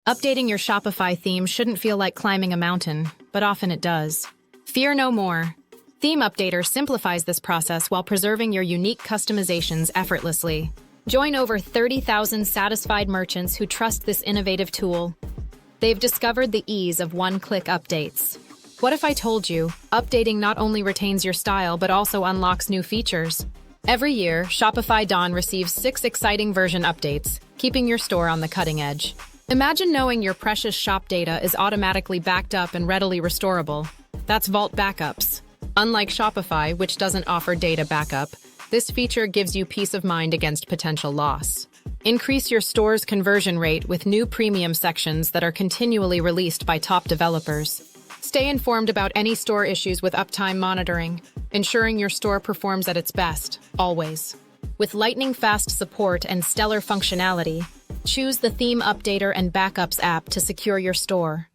Updating your Shopify theme shouldn't feel like climbing a mountain, but often it does. Fear no more. Theme Updater simplifies this process while preserving your unique customizations effortlessly. Join over 30,000 satisfied merchants who trust this innovative tool. They've discovered the ease of one-click updates. What if I told you, updating not only retains your style but also unlocks new features? Every year, Shopify Dawn receives 6 exciting version updates, keeping your store on the cutting edge. Imagine knowing your precious shop data is automatically backed up and readily restorable. That's Vault Backups. Unlike Shopify, which doesn't offer data backup, this feature gives you peace of mind against potential loss. Increase your store's conversion rate with new premium sections that are continually released by top developers. Stay informed about any store issues with uptime monitoring, ensuring your store performs at its best, always. With lightning-fast support and stellar functionality, choose the Theme Updater and Backups app to secure your store.